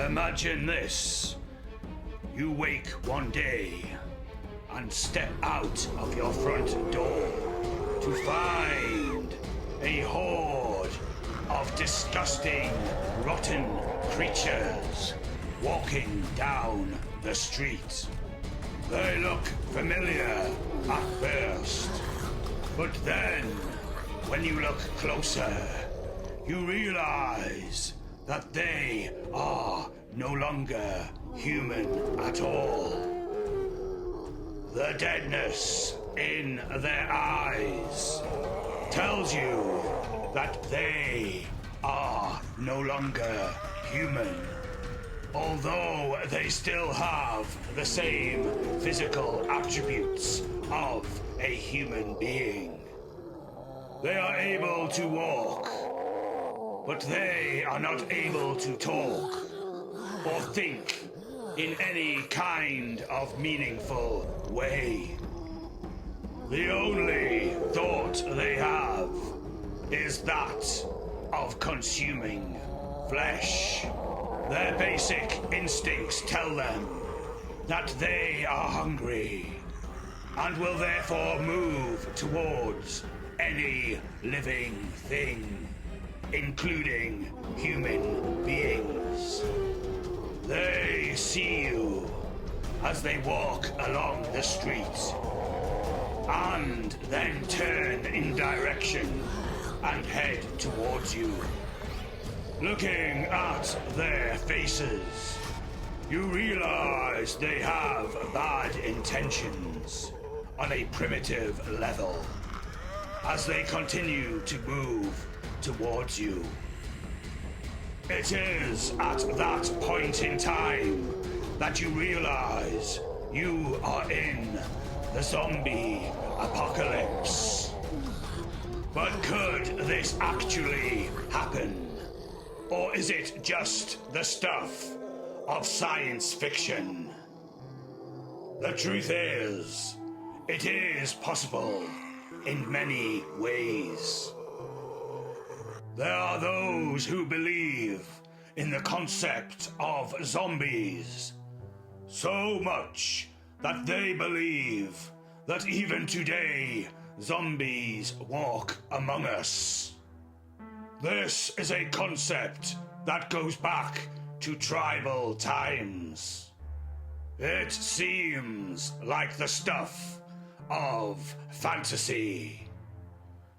Imagine this. You wake one day and step out of your front door to find a horde of disgusting, rotten creatures walking down the street. They look familiar at first, but then, when you look closer, you realize that they are no longer human at all. The deadness in their eyes tells you that they are no longer human, although they still have the same physical attributes of a human being. They are able to walk, but they are not able to talk or think in any kind of meaningful way. The only thought they have is that of consuming flesh. Their basic instincts tell them that they are hungry and will therefore move towards any living thing, including human beings. They see you as they walk along the street and then turn in direction and head towards you. Looking at their faces, you realize they have bad intentions on a primitive level as they continue to move towards you. It is at that point in time that you realize you are in the zombie apocalypse. But could this actually happen? Or is it just the stuff of science fiction? The truth is, it is possible in many ways. There are those who believe in the concept of zombies so much that they believe that even today zombies walk among us. This is a concept that goes back to tribal times. It seems like the stuff of fantasy.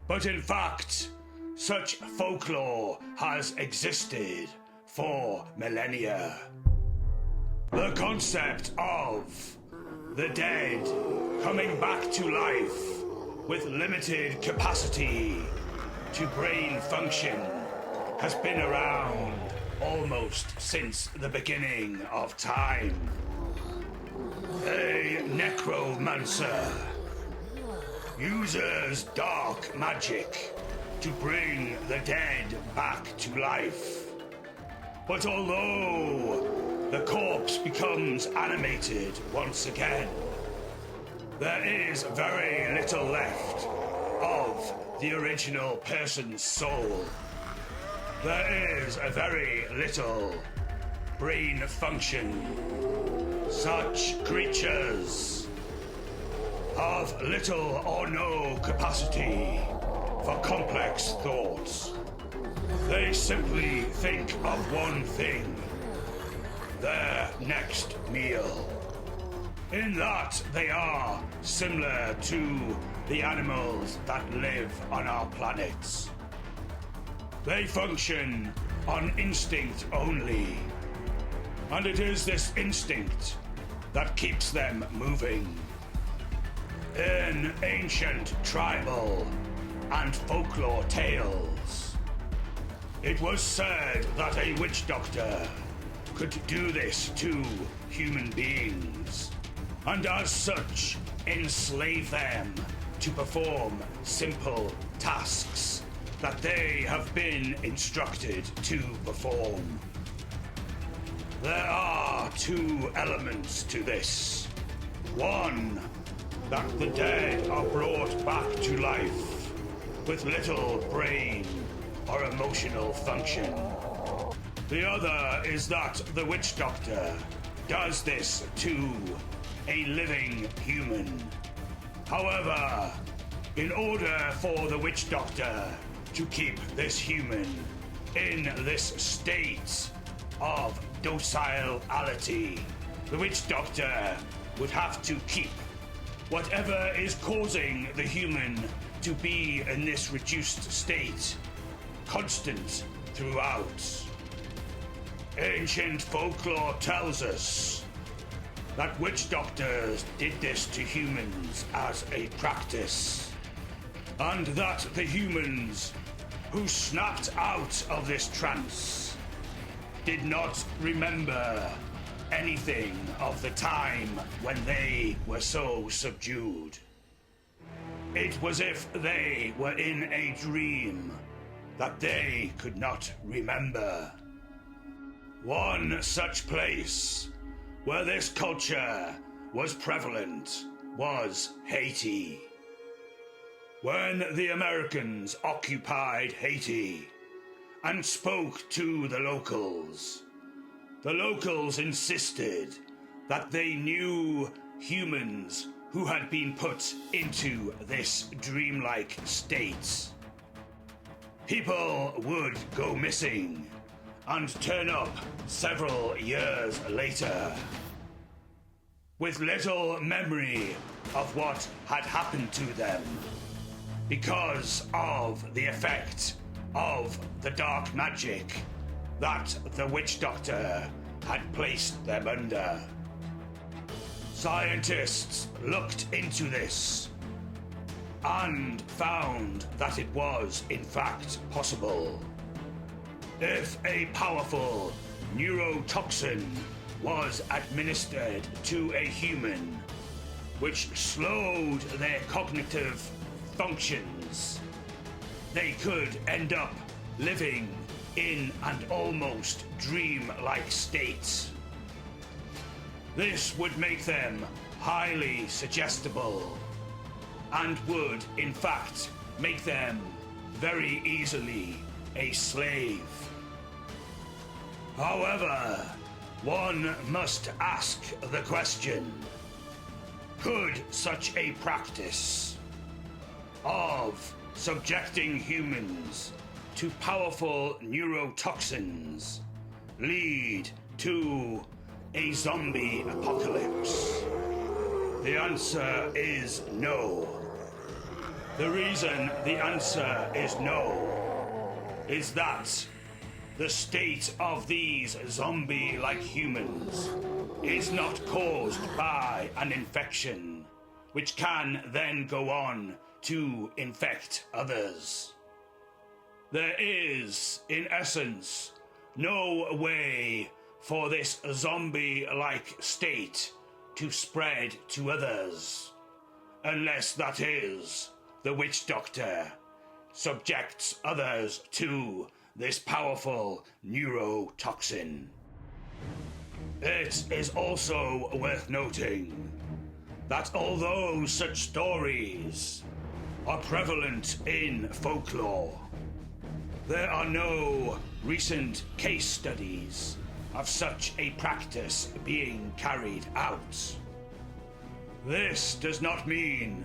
But in fact, such folklore has existed for millennia. The concept of the dead coming back to life with limited capacity to brain function has been around almost since the beginning of time. A necromancer uses dark magic to bring the dead back to life. But although the corpse becomes animated once again, there is very little left of the original person's soul. There is a very little brain function. Such creatures have little or no capacity for complex thoughts. They simply think of one thing: their next meal. In that they are similar to the animals that live on our planets. They function on instinct only, and it is this instinct that keeps them moving. In ancient tribal and folklore tales, it was said that a witch doctor could do this to human beings, and as such enslave them to perform simple tasks that they have been instructed to perform. There are two elements to this. One, that the dead are brought back to life with little brain or emotional function. The other is that the witch doctor does this to a living human. However, in order for the witch doctor to keep this human in this state of docility, the witch doctor would have to keep whatever is causing the human to be in this reduced state constant throughout. Ancient folklore tells us that witch doctors did this to humans as a practice, and that the humans who snapped out of this trance did not remember anything of the time when they were so subdued. It was if they were in a dream that they could not remember. One such place where this culture was prevalent was Haiti. When the Americans occupied Haiti and spoke to the locals insisted that they knew humans who had been put into this dreamlike state. People would go missing and turn up several years later with little memory of what had happened to them because of the effect of the dark magic that the witch doctor had placed them under. Scientists looked into this and found that it was in fact possible. If a powerful neurotoxin was administered to a human, which slowed their cognitive functions, they could end up living in an almost dream-like state. This would make them highly suggestible and would, in fact, make them very easily a slave. However, one must ask the question, could such a practice of subjecting humans to powerful neurotoxins lead to a zombie apocalypse? The answer is no. The reason the answer is no is that the state of these zombie-like humans is not caused by an infection, which can then go on to infect others. There is, in essence, no way for this zombie-like state to spread to others, unless that is, the witch doctor subjects others to this powerful neurotoxin. It is also worth noting that although such stories are prevalent in folklore, there are no recent case studies of such a practice being carried out. This does not mean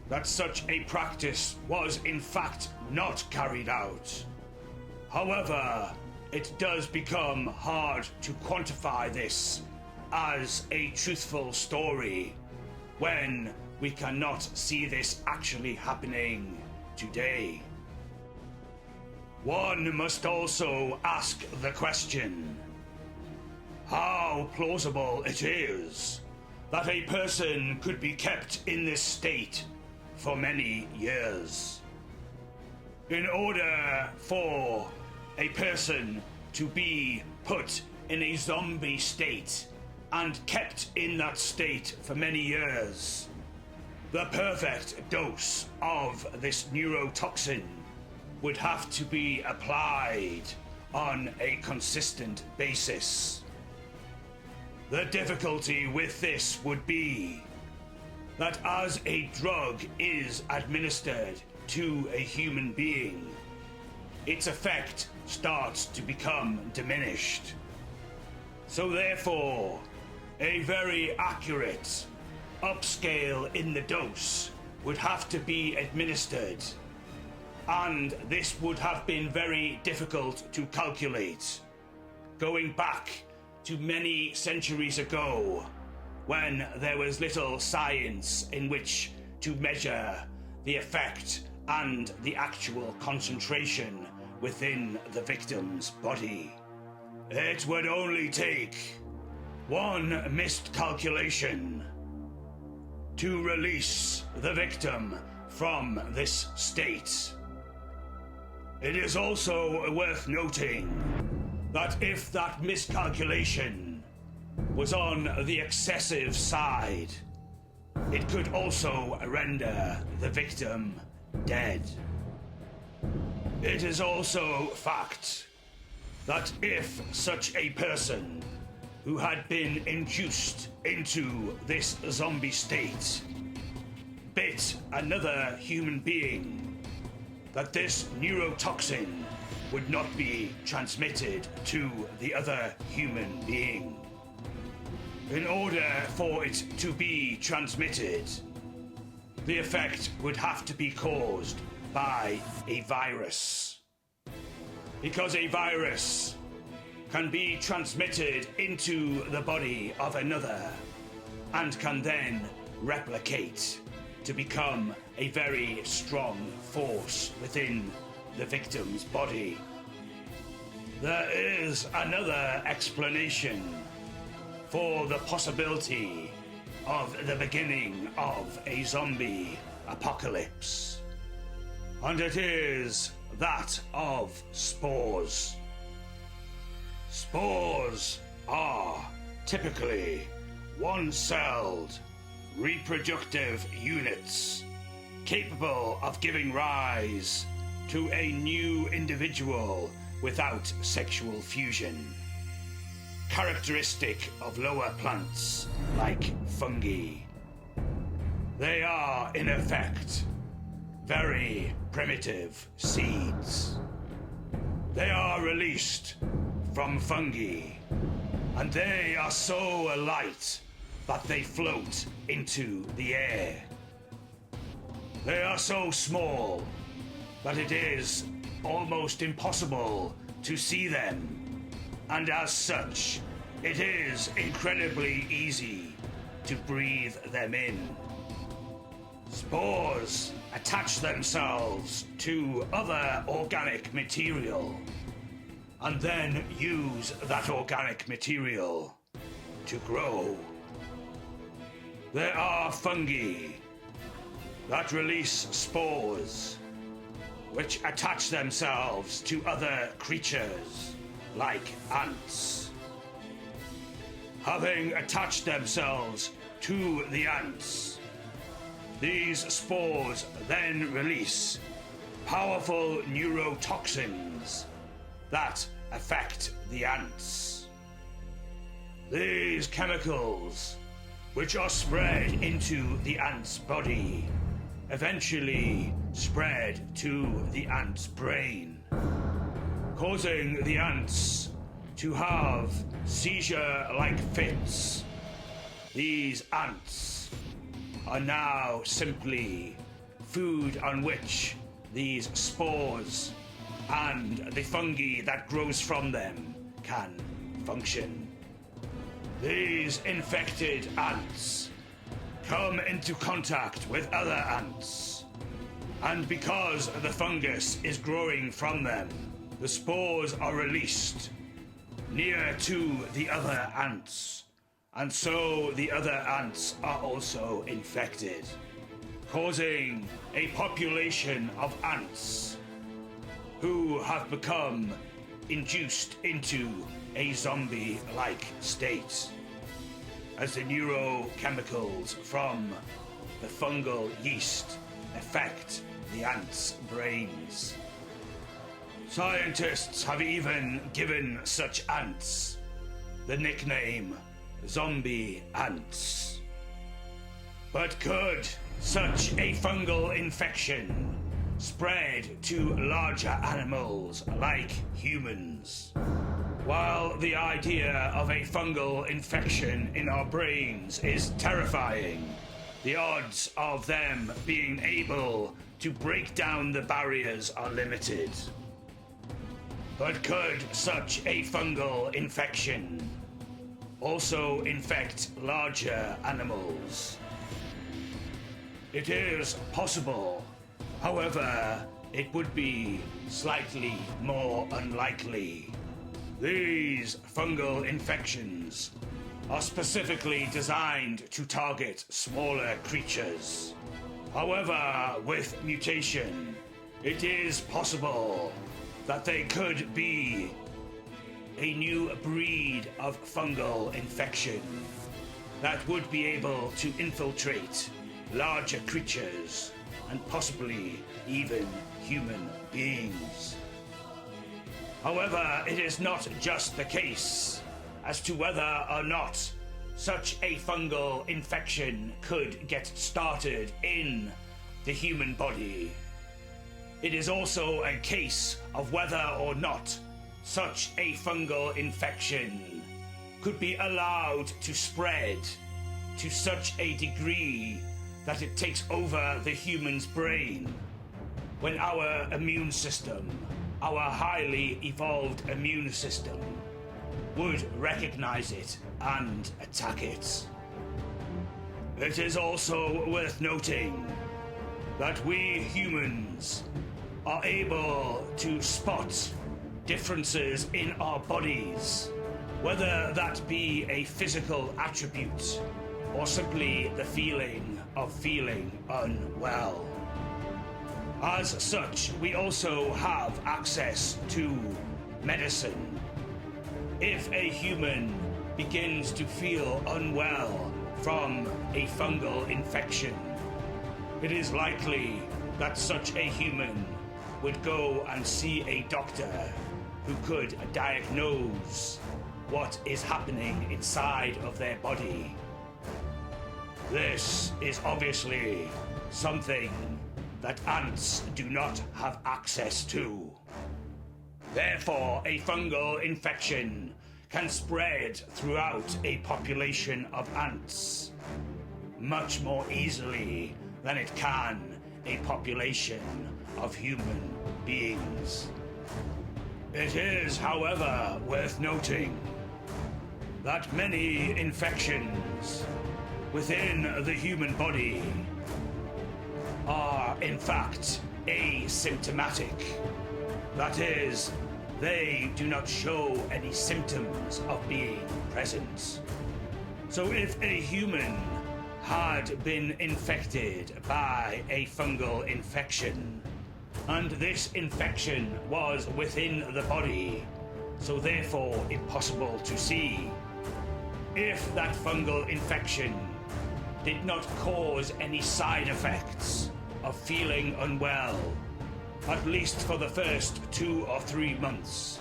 that such a practice was in fact not carried out. However, it does become hard to quantify this as a truthful story when we cannot see this actually happening today. One must also ask the question, how plausible it is that a person could be kept in this state for many years. In order for a person to be put in a zombie state and kept in that state for many years, the perfect dose of this neurotoxin would have to be applied on a consistent basis. The difficulty with this would be that as a drug is administered to a human being, its effect starts to become diminished. So therefore, a very accurate upscale in the dose would have to be administered, and this would have been very difficult to calculate, going back to many centuries ago, when there was little science in which to measure the effect and the actual concentration within the victim's body. It would only take one missed calculation to release the victim from this state. It is also worth noting that if that miscalculation was on the excessive side, it could also render the victim dead. It is also fact that if such a person who had been induced into this zombie state bit another human being, that this neurotoxin would not be transmitted to the other human being. In order for it to be transmitted, the effect would have to be caused by a virus. Because a virus can be transmitted into the body of another and can then replicate to become a very strong force within the victim's body. There is another explanation for the possibility of the beginning of a zombie apocalypse, and it is that of spores. Spores are typically one-celled reproductive units capable of giving rise to a new individual without sexual fusion, characteristic of lower plants like fungi. They are, in effect, very primitive seeds. They are released from fungi, and they are so light that they float into the air. They are so small that it is almost impossible to see them, and as such, it is incredibly easy to breathe them in. Spores attach themselves to other organic material and then use that organic material to grow. There are fungi that release spores which attach themselves to other creatures like ants. Having attached themselves to the ants, these spores then release powerful neurotoxins that affect the ants. These chemicals, which are spread into the ant's body, eventually spread to the ant's brain, causing the ants to have seizure-like fits. These ants are now simply food on which these spores and the fungi that grows from them can function. These infected ants come into contact with other ants, and because the fungus is growing from them, the spores are released near to the other ants, and so the other ants are also infected, causing a population of ants who have become induced into a zombie-like state as the neurochemicals from the fungal yeast affect the ants' brains. Scientists have even given such ants the nickname zombie ants. But could such a fungal infection spread to larger animals like humans. While the idea of a fungal infection in our brains is terrifying, the odds of them being able to break down the barriers are limited. But could such a fungal infection also infect larger animals? It is possible. However, it would be slightly more unlikely. These fungal infections are specifically designed to target smaller creatures. However, with mutation, it is possible that they could be a new breed of fungal infection that would be able to infiltrate larger creatures and possibly even human beings. However, it is not just the case as to whether or not such a fungal infection could get started in the human body. It is also a case of whether or not such a fungal infection could be allowed to spread to such a degree that it takes over the human's brain, when our immune system, our highly evolved immune system, would recognize it and attack it. It is also worth noting that we humans are able to spot differences in our bodies, whether that be a physical attribute or simply the feeling of feeling unwell. As such, we also have access to medicine. If a human begins to feel unwell from a fungal infection, it is likely that such a human would go and see a doctor who could diagnose what is happening inside of their body. This is obviously something that ants do not have access to. Therefore, a fungal infection can spread throughout a population of ants much more easily than it can a population of human beings. It is, however, worth noting that many infections within the human body are in fact asymptomatic. That is, they do not show any symptoms of being present. So if a human had been infected by a fungal infection, and this infection was within the body, so therefore impossible to see, if that fungal infection did not cause any side effects of feeling unwell, at least for the first 2 or 3 months,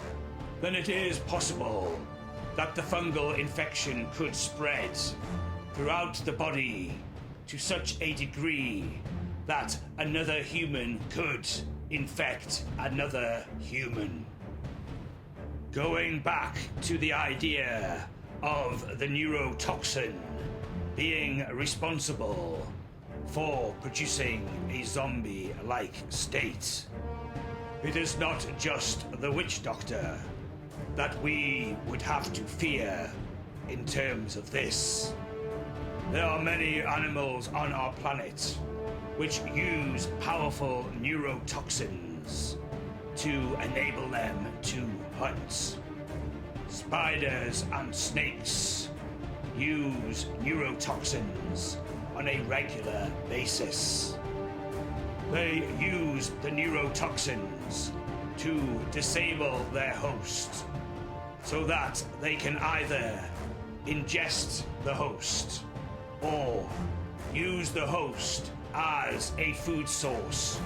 then it is possible that the fungal infection could spread throughout the body to such a degree that another human could infect another human. Going back to the idea of the neurotoxin being responsible for producing a zombie-like state, it is not just the witch doctor that we would have to fear in terms of this. There are many animals on our planet which use powerful neurotoxins to enable them to hunt. Spiders and snakes use neurotoxins on a regular basis. They use the neurotoxins to disable their host so that they can either ingest the host or use the host as a food source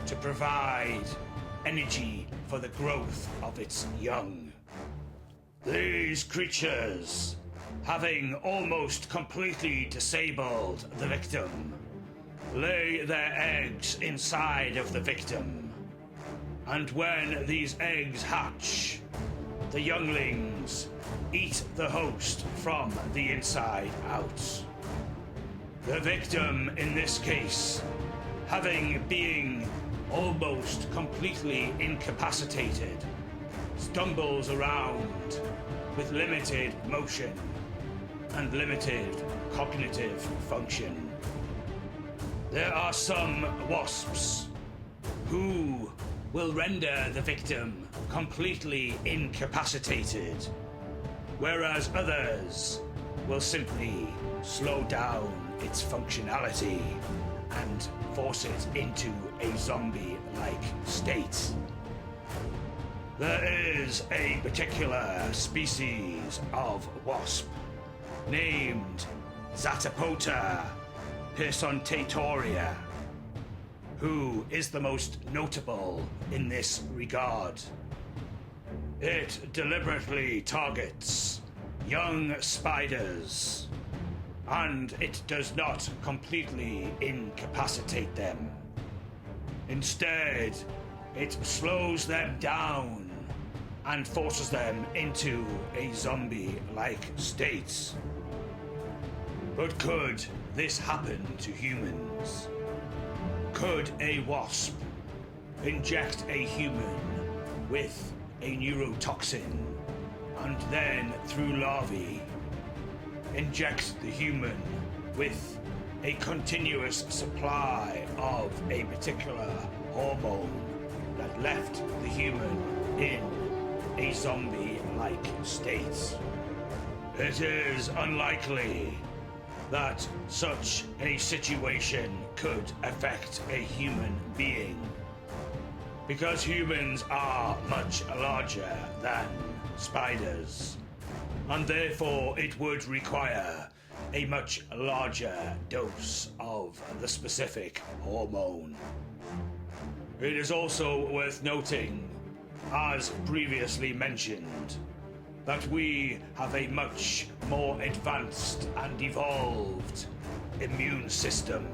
to provide energy for the growth of its young. These creatures, having almost completely disabled the victim, lay their eggs inside of the victim. And when these eggs hatch, the younglings eat the host from the inside out. The victim in this case, being almost completely incapacitated, stumbles around with limited motion and limited cognitive function. There are some wasps who will render the victim completely incapacitated, whereas others will simply slow down its functionality and force it into a zombie-like state. There is a particular species of wasp named Zatopota persontatoria, who is the most notable in this regard. It deliberately targets young spiders, and it does not completely incapacitate them. Instead, it slows them down and forces them into a zombie-like state. But could this happen to humans? Could a wasp inject a human with a neurotoxin and then, through larvae, inject the human with a continuous supply of a particular hormone that left the human in a zombie-like state? It is unlikely that such a situation could affect a human being, because humans are much larger than spiders, and therefore it would require a much larger dose of the specific hormone. It is also worth noting, as previously mentioned, that we have a much more advanced and evolved immune system,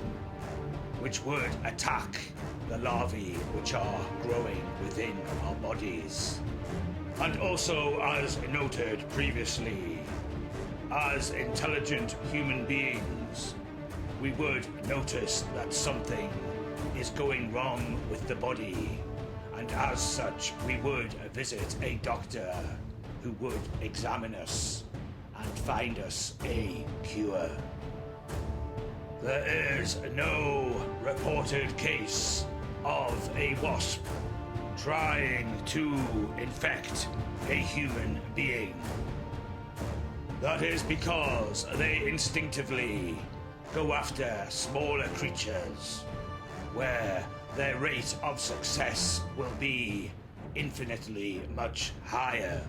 which would attack the larvae which are growing within our bodies. And also, as noted previously, as intelligent human beings, we would notice that something is going wrong with the body, and as such, we would visit a doctor who would examine us and find us a cure. There is no reported case of a wasp trying to infect a human being. That is because they instinctively go after smaller creatures, where their rate of success will be infinitely much higher.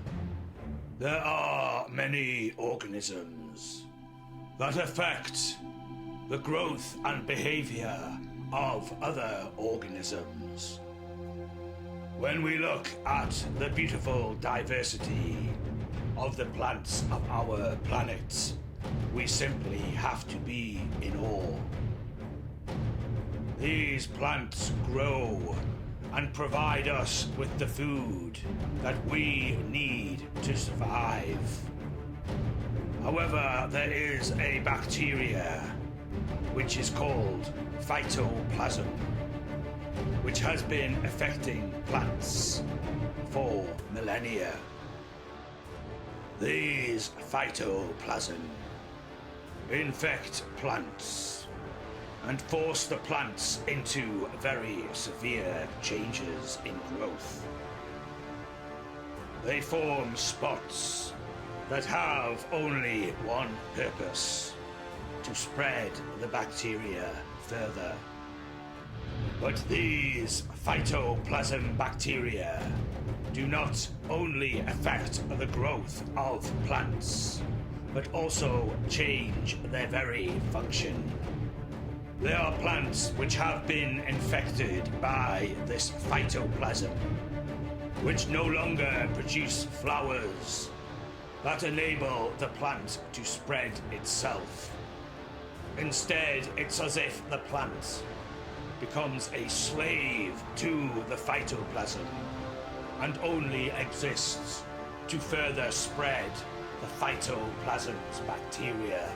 There are many organisms that affect the growth and behavior of other organisms. When we look at the beautiful diversity of the plants of our planet, we simply have to be in awe. These plants grow and provide us with the food that we need to survive. However, there is a bacteria which is called phytoplasm, which has been affecting plants for millennia. These phytoplasm infect plants and force the plants into very severe changes in growth. They form spots that have only one purpose: to spread the bacteria further. But these phytoplasm bacteria do not only affect the growth of plants, but also change their very function. There are plants which have been infected by this phytoplasm, which no longer produce flowers that enable the plant to spread itself. Instead, it's as if the plant becomes a slave to the phytoplasm and only exists to further spread the phytoplasm's bacteria.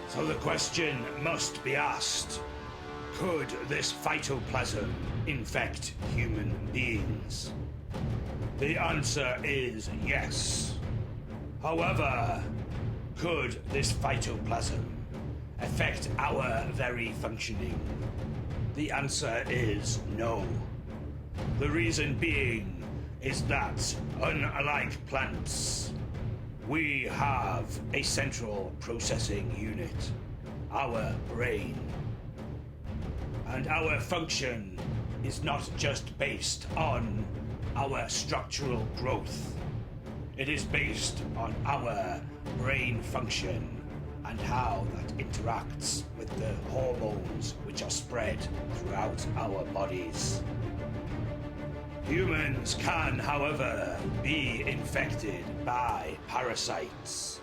So the question must be asked, could this phytoplasm infect human beings? The answer is yes. However, could this phytoplasm affect our very functioning? The answer is no. The reason being is that, unlike plants, we have a central processing unit, our brain. And our function is not just based on our structural growth. It is based on our brain function and how that interacts with the hormones which are spread throughout our bodies. Humans can, however, be infected by parasites.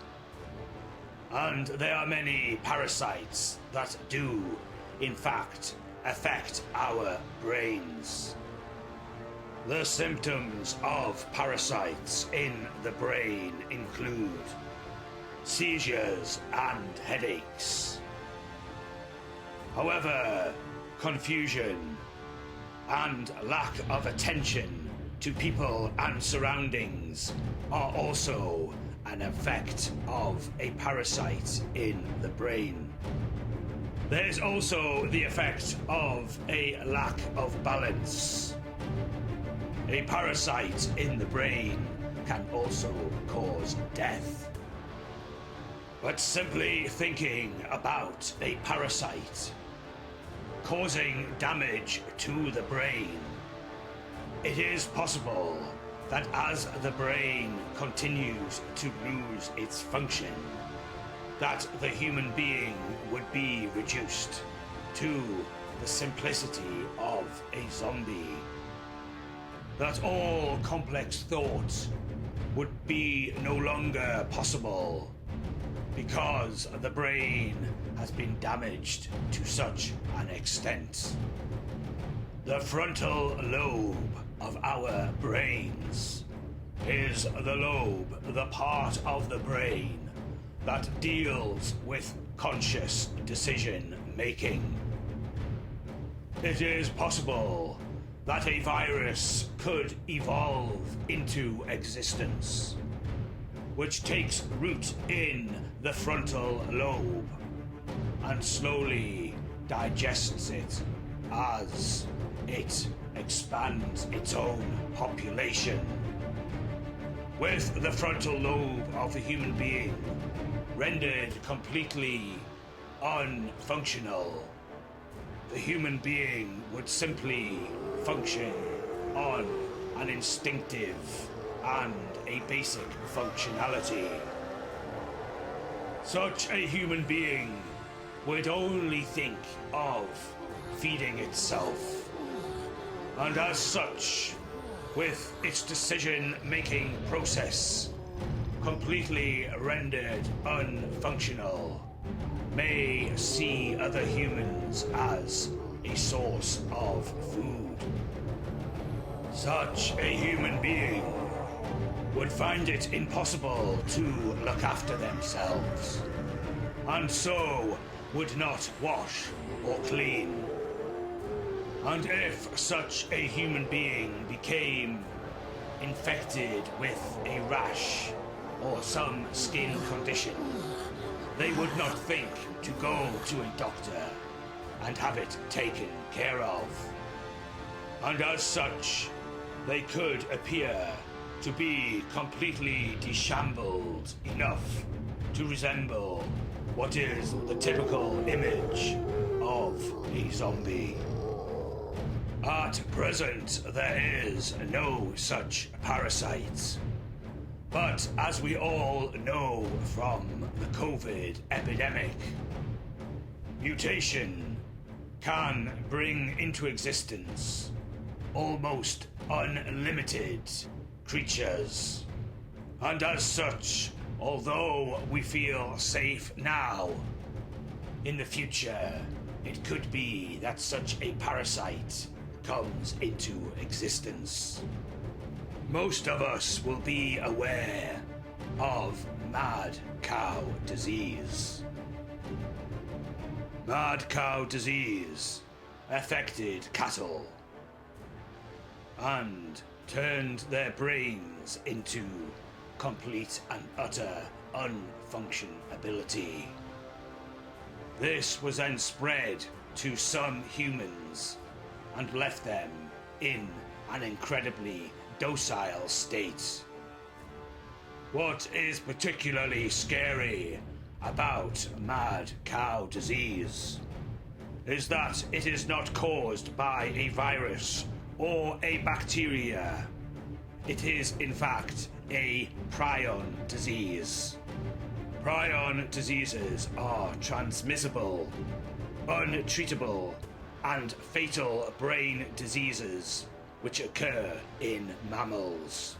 And there are many parasites that do, in fact, affect our brains. The symptoms of parasites in the brain include seizures and headaches. However, confusion and lack of attention to people and surroundings are also an effect of a parasite in the brain. There's also the effect of a lack of balance. A parasite in the brain can also cause death. But simply thinking about a parasite causing damage to the brain, it is possible that as the brain continues to lose its function, that the human being would be reduced to the simplicity of a zombie. That all complex thought would be no longer possible because the brain has been damaged to such an extent. The frontal lobe of our brains is the lobe, the part of the brain that deals with conscious decision making. It is possible that a virus could evolve into existence, which takes root in the frontal lobe and slowly digests it as it expands its own population. With the frontal lobe of the human being rendered completely unfunctional, the human being would simply function on an instinctive and a basic functionality. Such a human being would only think of feeding itself, and as such, with its decision-making process completely rendered unfunctional, may see other humans as a source of food. Such a human being would find it impossible to look after themselves, and so would not wash or clean. And if such a human being became infected with a rash or some skin condition, they would not think to go to a doctor and have it taken care of. And as such, they could appear to be completely dishambled enough to resemble what is the typical image of a zombie. At present, there is no such parasite. But as we all know from the COVID epidemic, mutation can bring into existence almost unlimited creatures. And as such, although we feel safe now, In the future, it could be that such a parasite comes into existence. Most of us will be aware of mad cow disease. Mad cow disease affected cattle and turned their brains into complete and utter unfunctionability. This was then spread to some humans and left them in an incredibly docile state. What is particularly scary about mad cow disease is that it is not caused by a virus or a bacteria. It is, in fact, a prion disease. Prion diseases are transmissible, untreatable, and fatal brain diseases which occur in mammals.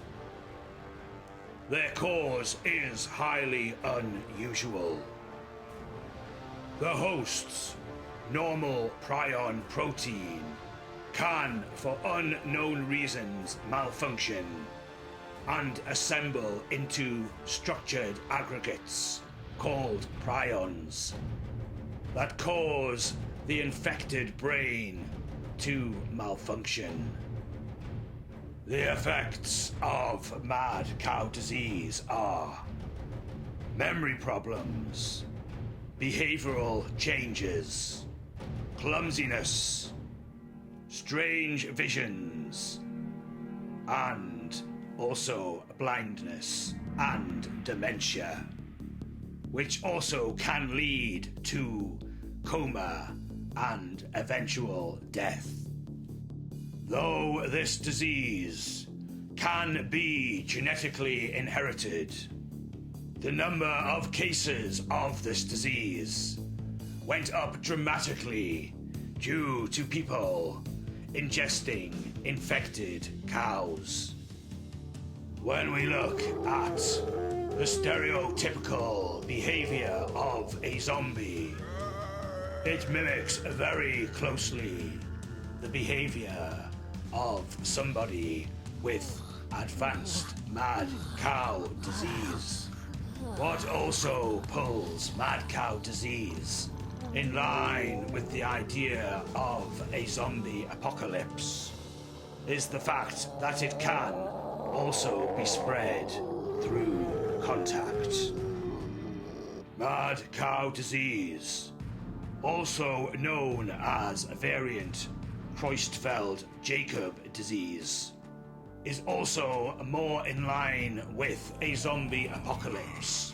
Their cause is highly unusual. The host's normal prion protein can, for unknown reasons, malfunction and assemble into structured aggregates called prions that cause the infected brain to malfunction. The effects of mad cow disease are memory problems, behavioral changes, clumsiness, strange visions, and also blindness and dementia, which also can lead to coma and eventual death. Though this disease can be genetically inherited, the number of cases of this disease went up dramatically due to people ingesting infected cows. When we look at the stereotypical behavior of a zombie, it mimics very closely the behavior of somebody with advanced mad cow disease. What also pulls mad cow disease in line with the idea of a zombie apocalypse is the fact that it can also be spread through contact. Mad cow disease, also known as variant Creutzfeldt-Jakob disease, is also more in line with a zombie apocalypse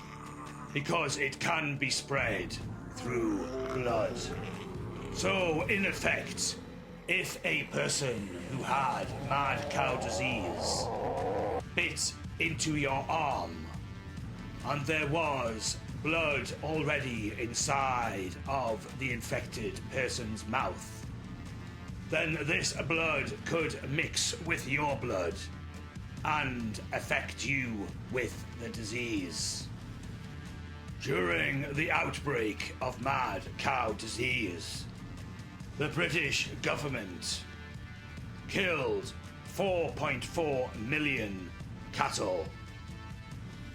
because it can be spread through blood. So, in effect, if a person who had mad cow disease bit into your arm and there was blood already inside of the infected person's mouth, then this blood could mix with your blood and affect you with the disease. During the outbreak of mad cow disease, the British government killed 4.4 million cattle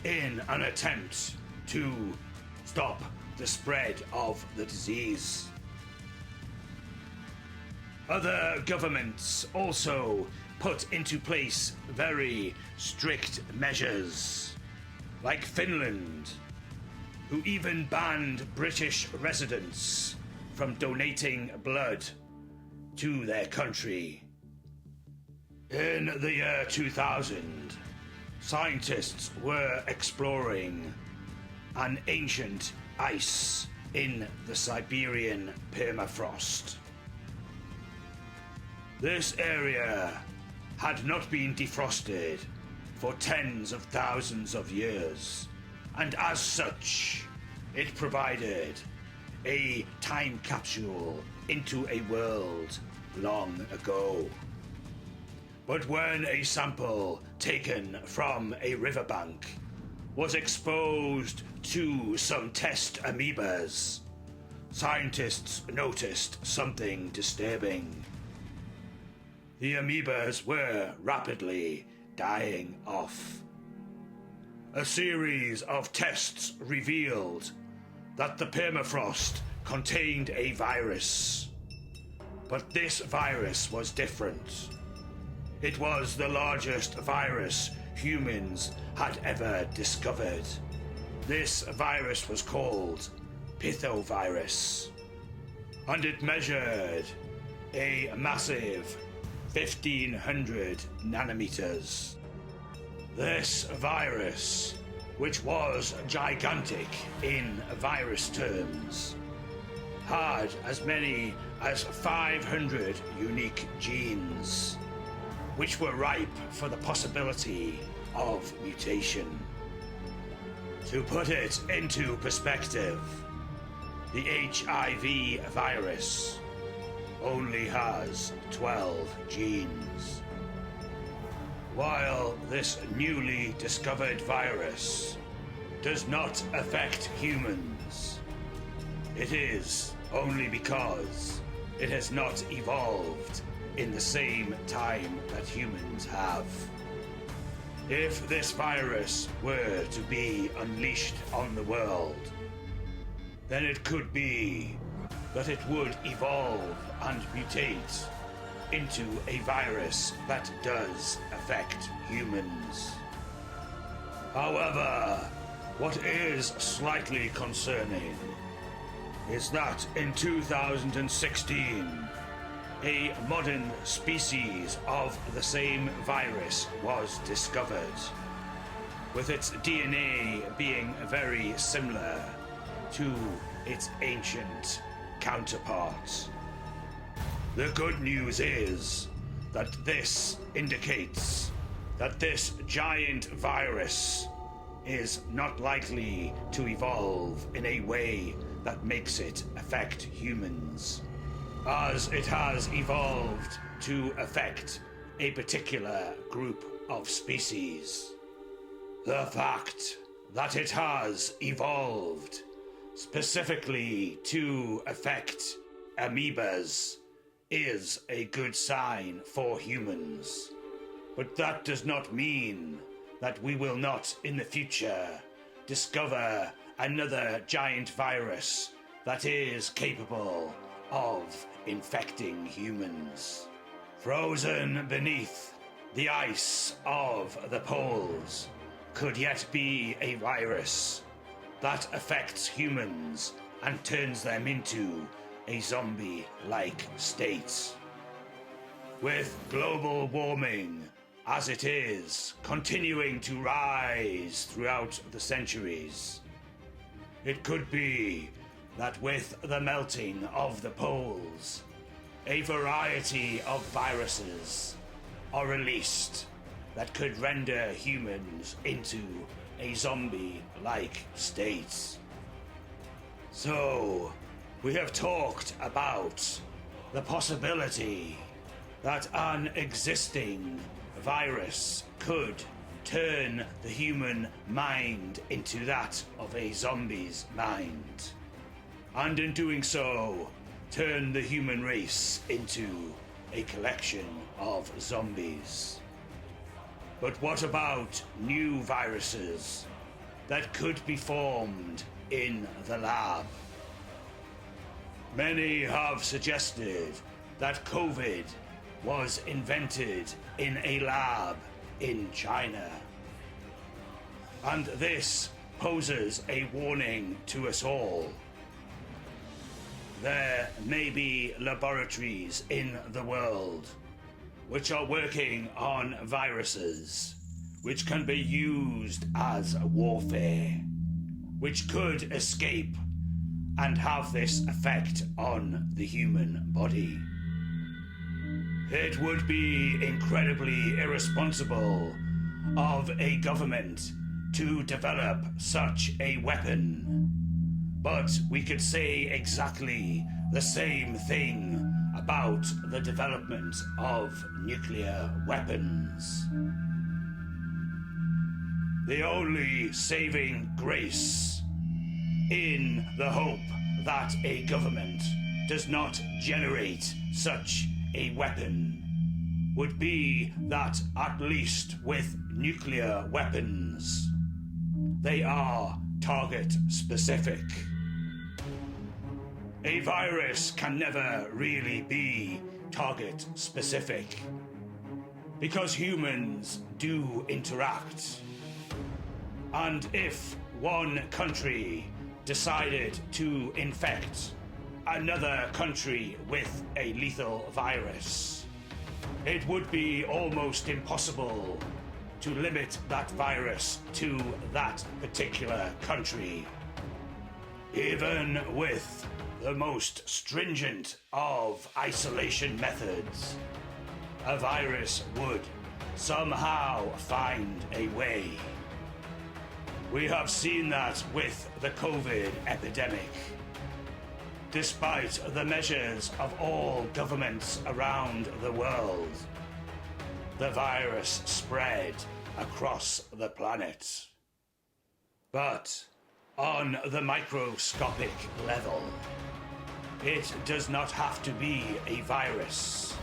in an attempt to stop the spread of the disease. Other governments also put into place very strict measures, like Finland, who even banned British residents from donating blood to their country. In the year 2000, scientists were exploring an ancient ice in the Siberian permafrost. This area had not been defrosted for tens of thousands of years, and as such, it provided a time capsule into a world long ago. But when a sample taken from a riverbank was exposed to some test amoebas, scientists noticed something disturbing. The amoebas were rapidly dying off. A series of tests revealed that the permafrost contained a virus. But this virus was different. It was the largest virus humans had ever discovered. This virus was called pithovirus, and it measured a massive 1,500 nanometers. This virus, which was gigantic in virus terms, had as many as 500 unique genes, which were ripe for the possibility of mutation. To put it into perspective, the HIV virus only has 12 genes, while this newly discovered virus does not affect humans. It is only because it has not evolved in the same time that humans have. If this virus were to be unleashed on the world, then it could be that it would evolve and mutate into a virus that does affect humans. However, what is slightly concerning is that in 2016, a modern species of the same virus was discovered, with its DNA being very similar to its ancient counterparts. The good news is that this indicates that this giant virus is not likely to evolve in a way that makes it affect humans, as it has evolved to affect a particular group of species. The fact that it has evolved specifically to affect amoebas is a good sign for humans, but that does not mean that we will not in the future discover another giant virus that is capable of infecting humans. Frozen beneath the ice of the poles could yet be a virus that affects humans and turns them into a zombie-like state. With global warming as it is continuing to rise throughout the centuries, it could be that with the melting of the poles, a variety of viruses are released that could render humans into a zombie-like state. So, we have talked about the possibility that an existing virus could turn the human mind into that of a zombie's mind, and in doing so, turn the human race into a collection of zombies. But what about new viruses that could be formed in the lab? Many have suggested that COVID was invented in a lab in China. And this poses a warning to us all. There may be laboratories in the world which are working on viruses which can be used as warfare, which could escape and have this effect on the human body. It would be incredibly irresponsible of a government to develop such a weapon. But we could say exactly the same thing about the development of nuclear weapons. The only saving grace in the hope that a government does not generate such a weapon would be that, at least with nuclear weapons, they are target specific. A virus can never really be target specific because humans do interact. And if one country decided to infect another country with a lethal virus, it would be almost impossible to limit that virus to that particular country. Even with the most stringent of isolation methods, a virus would somehow find a way. We have seen that with the COVID epidemic. Despite the measures of all governments around the world, the virus spread across the planet. But on the microscopic level, it does not have to be a virus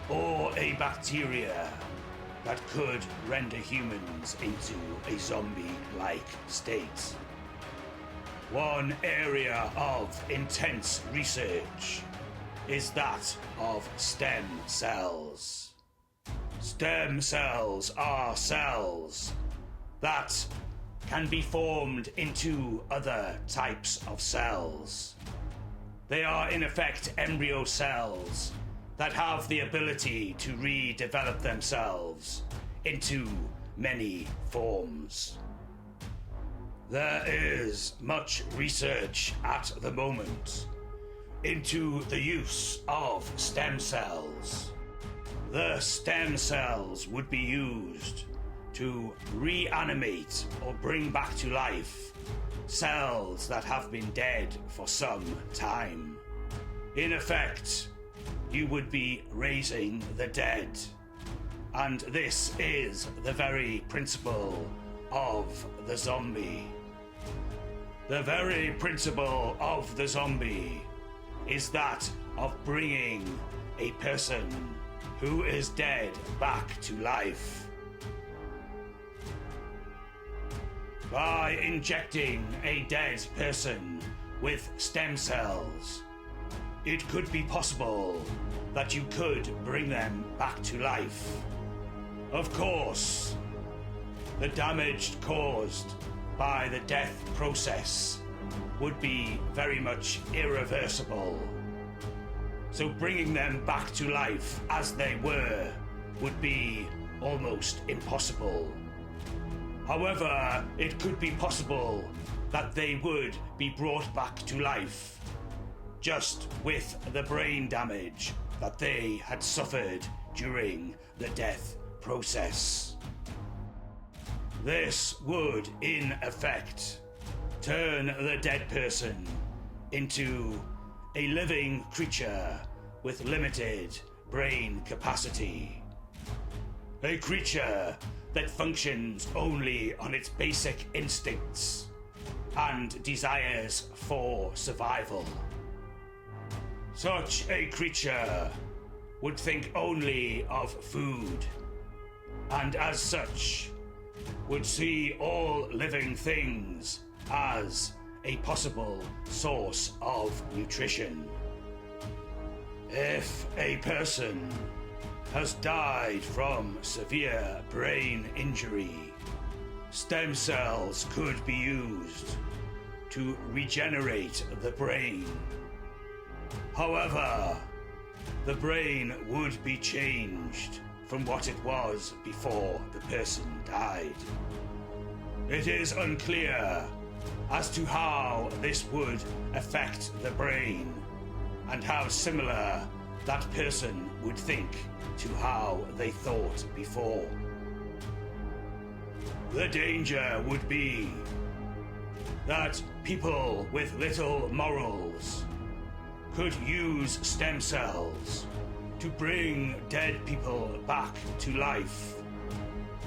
or a bacteria that could render humans into a zombie-like state. One area of intense research is that of stem cells. Stem cells are cells that can be formed into other types of cells. They are in effect embryo cells that have the ability to redevelop themselves into many forms. There is much research at the moment into the use of stem cells. The stem cells would be used to reanimate or bring back to life cells that have been dead for some time. In effect, you would be raising the dead. And this is the very principle of the zombie. The very principle of the zombie is that of bringing a person who is dead back to life. By injecting a dead person with stem cells, it could be possible that you could bring them back to life. Of course, the damage caused by the death process would be very much irreversible. So bringing them back to life as they were would be almost impossible. However, it could be possible that they would be brought back to life, just with the brain damage that they had suffered during the death process. This would, in effect, turn the dead person into a living creature with limited brain capacity. A creature that functions only on its basic instincts and desires for survival. Such a creature would think only of food, and as such, would see all living things as a possible source of nutrition. If a person has died from severe brain injury, stem cells could be used to regenerate the brain. However, the brain would be changed from what it was before the person died. It is unclear as to how this would affect the brain and how similar that person would think to how they thought before. The danger would be that people with little morals could use stem cells to bring dead people back to life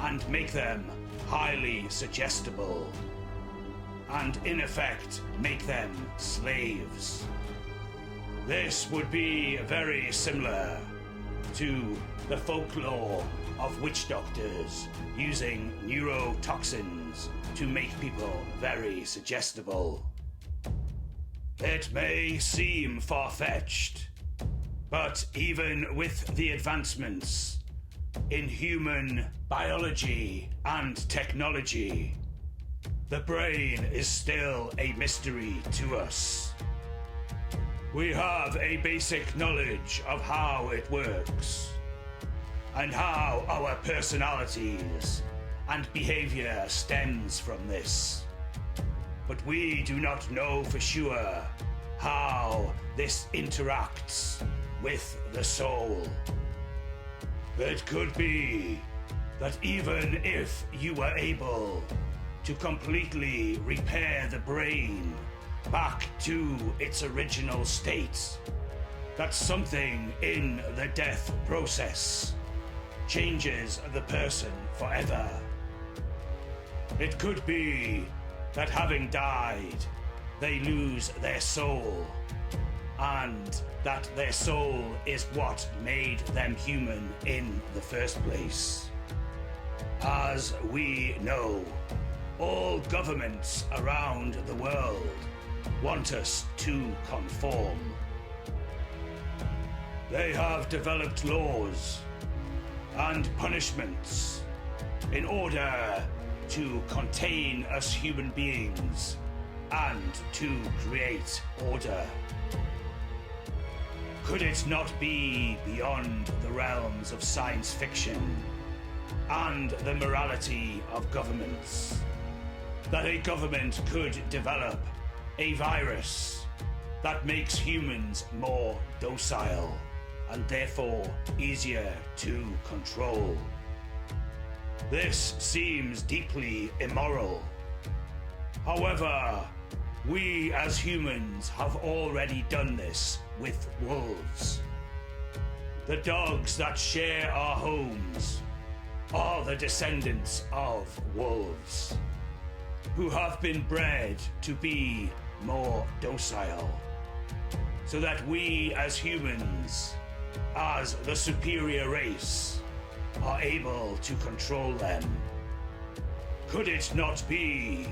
and make them highly suggestible and in effect make them slaves. This would be very similar to the folklore of witch doctors using neurotoxins to make people very suggestible. It may seem far-fetched, but even with the advancements in human biology and technology, the brain is still a mystery to us. We have a basic knowledge of how it works, and how our personalities and behavior stems from this. But we do not know for sure how this interacts with the soul. It could be that even if you were able to completely repair the brain back to its original state, that something in the death process changes the person forever. It could be that having died, they lose their soul, and that their soul is what made them human in the first place. As we know, all governments around the world want us to conform. They have developed laws and punishments in order to contain us human beings and to create order. Could it not be beyond the realms of science fiction and the morality of governments that a government could develop a virus that makes humans more docile and therefore easier to control? This seems deeply immoral. However, we as humans have already done this with wolves. The dogs that share our homes are the descendants of wolves, who have been bred to be more docile, so that we as humans, as the superior race, are able to control them. Could it not be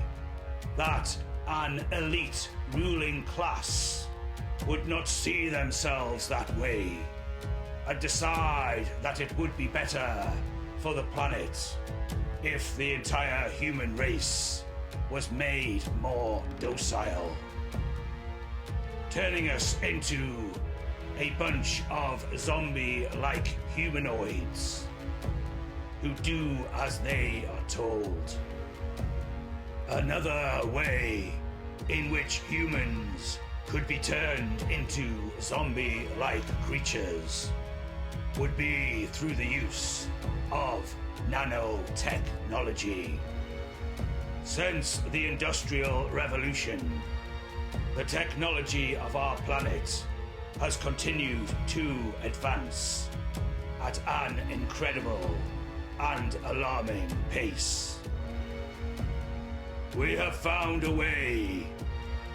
that an elite ruling class would not see themselves that way and decide that it would be better for the planet if the entire human race was made more docile, turning us into a bunch of zombie-like humanoids who do as they are told? Another way in which humans could be turned into zombie-like creatures would be through the use of nanotechnology. Since the Industrial Revolution, the technology of our planet has continued to advance at an incredible and alarming pace. We have found a way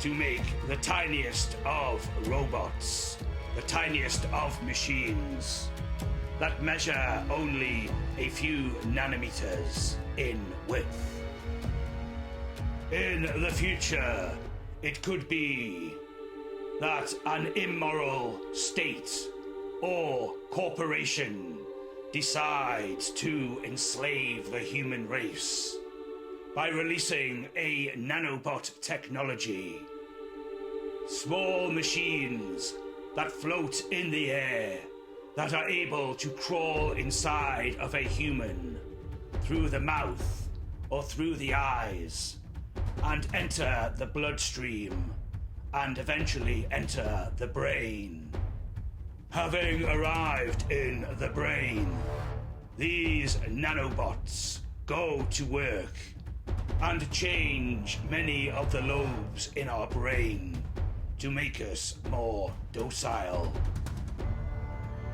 to make the tiniest of robots, the tiniest of machines, that measure only a few nanometers in width. In the future, it could be that an immoral state or corporation decides to enslave the human race by releasing a nanobot technology. Small machines that float in the air, that are able to crawl inside of a human through the mouth or through the eyes and enter the bloodstream and eventually enter the brain. Having arrived in the brain, these nanobots go to work and change many of the lobes in our brain to make us more docile.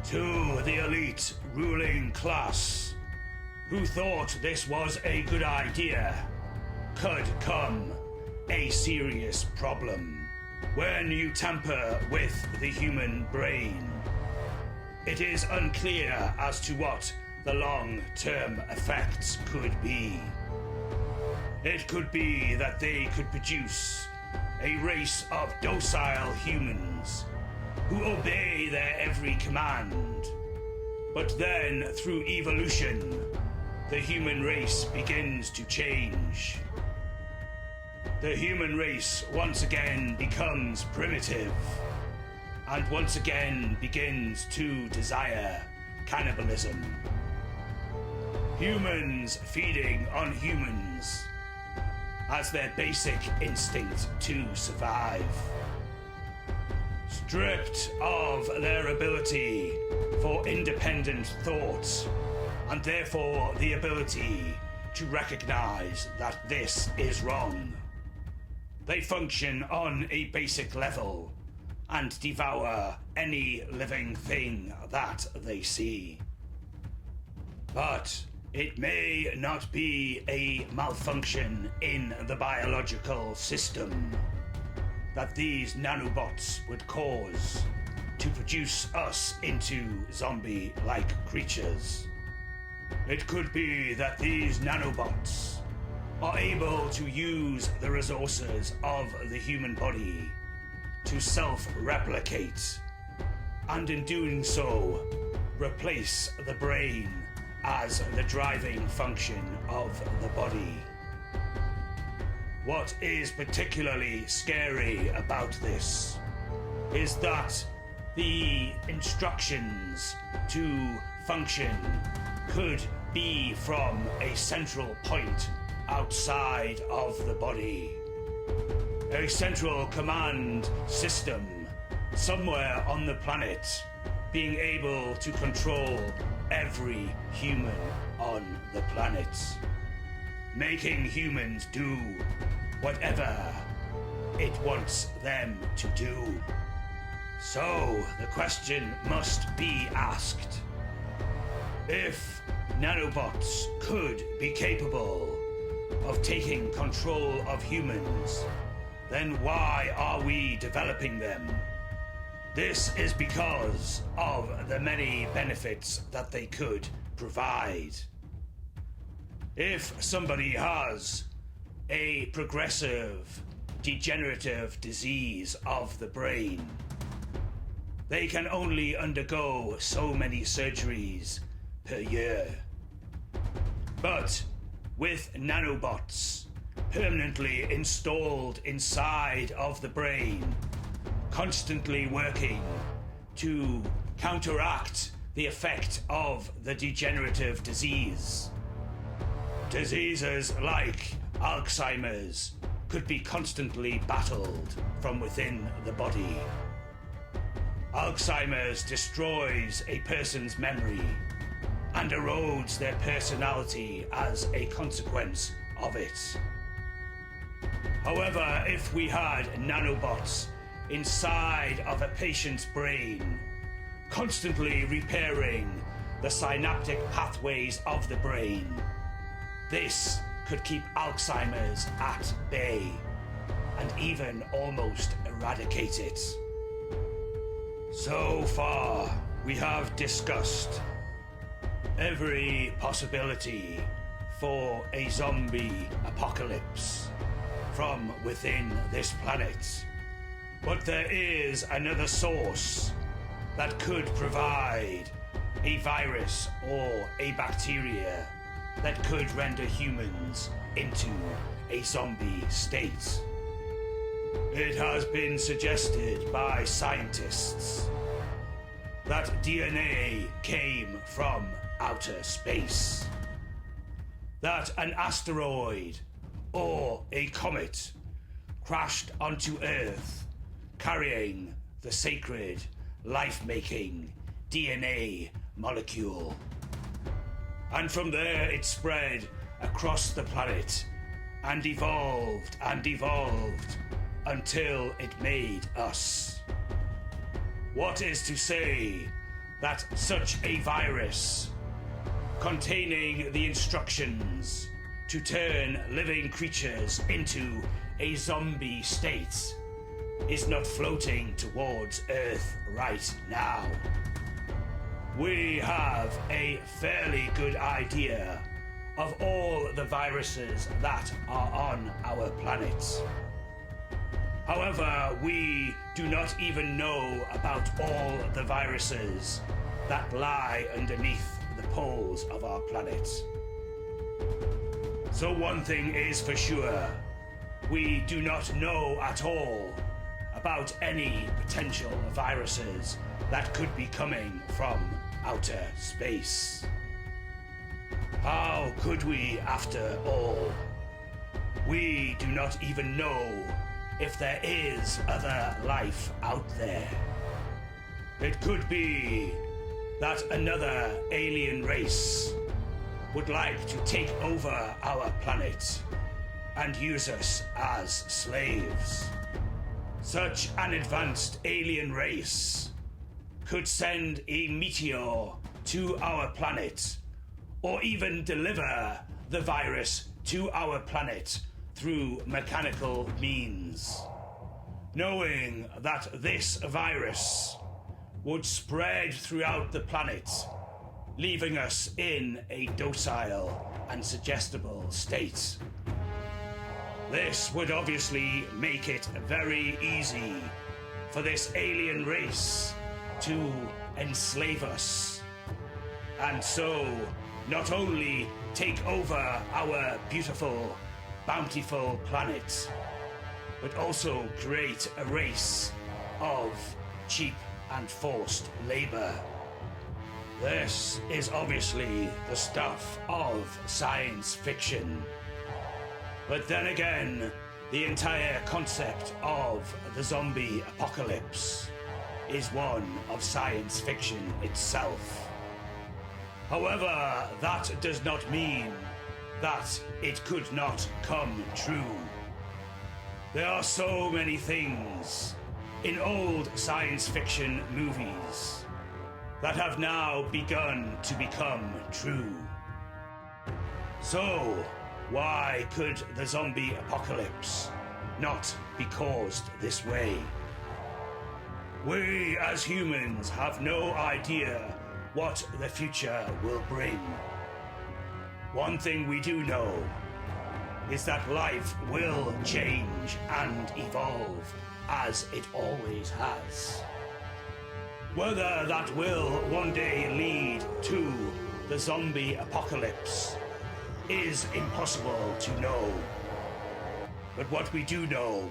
To the elite ruling class, who thought this was a good idea, could come a serious problem when you tamper with the human brain. It is unclear as to what the long-term effects could be. It could be that they could produce a race of docile humans who obey their every command. But then, through evolution, the human race begins to change. The human race once again becomes primitive, and once again begins to desire cannibalism. Humans feeding on humans as their basic instinct to survive. Stripped of their ability for independent thought, and therefore the ability to recognize that this is wrong. They function on a basic level and devour any living thing that they see. But it may not be a malfunction in the biological system that these nanobots would cause to produce us into zombie-like creatures. It could be that these nanobots are able to use the resources of the human body to self-replicate, and in doing so, replace the brain as the driving function of the body. What is particularly scary about this is that the instructions to function could be from a central point outside of the body. A central command system somewhere on the planet being able to control every human on the planet, making humans do whatever it wants them to do. So the question must be asked: if nanobots could be capable of taking control of humans, then why are we developing them? This is because of the many benefits that they could provide. If somebody has a progressive, degenerative disease of the brain, they can only undergo so many surgeries per year. But with nanobots permanently installed inside of the brain, constantly working to counteract the effect of the degenerative disease, diseases like Alzheimer's could be constantly battled from within the body. Alzheimer's destroys a person's memory and erodes their personality as a consequence of it. However, if we had nanobots inside of a patient's brain, constantly repairing the synaptic pathways of the brain, this could keep Alzheimer's at bay and even almost eradicate it. So far, we have discussed every possibility for a zombie apocalypse from within this planet. But there is another source that could provide a virus or a bacteria that could render humans into a zombie state. It has been suggested by scientists that DNA came from outer space, that an asteroid or a comet crashed onto Earth carrying the sacred, life-making DNA molecule. And from there it spread across the planet and evolved until it made us. What is to say that such a virus containing the instructions to turn living creatures into a zombie state is not floating towards Earth right now. We have a fairly good idea of all the viruses that are on our planet. However, we do not even know about all the viruses that lie underneath the poles of our planet. So one thing is for sure, we do not know at all about any potential viruses that could be coming from outer space. How could we, after all? We do not even know if there is other life out there. It could be that another alien race would like to take over our planet and use us as slaves. Such an advanced alien race could send a meteor to our planet, or even deliver the virus to our planet through mechanical means, knowing that this virus would spread throughout the planet, leaving us in a docile and suggestible state. This would obviously make it very easy for this alien race to enslave us, and so not only take over our beautiful, bountiful planet, but also create a race of cheap and forced labor. This is obviously the stuff of science fiction. But then again, the entire concept of the zombie apocalypse is one of science fiction itself. However, that does not mean that it could not come true. There are so many things in old science fiction movies that have now begun to become true. So, why could the zombie apocalypse not be caused this way? We as humans have no idea what the future will bring. One thing we do know is that life will change and evolve as it always has. Whether that will one day lead to the zombie apocalypse is impossible to know. But what we do know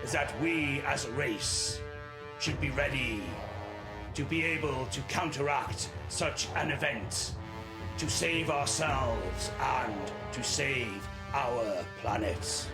is that we as a race should be ready to be able to counteract such an event, to save ourselves and to save our planet.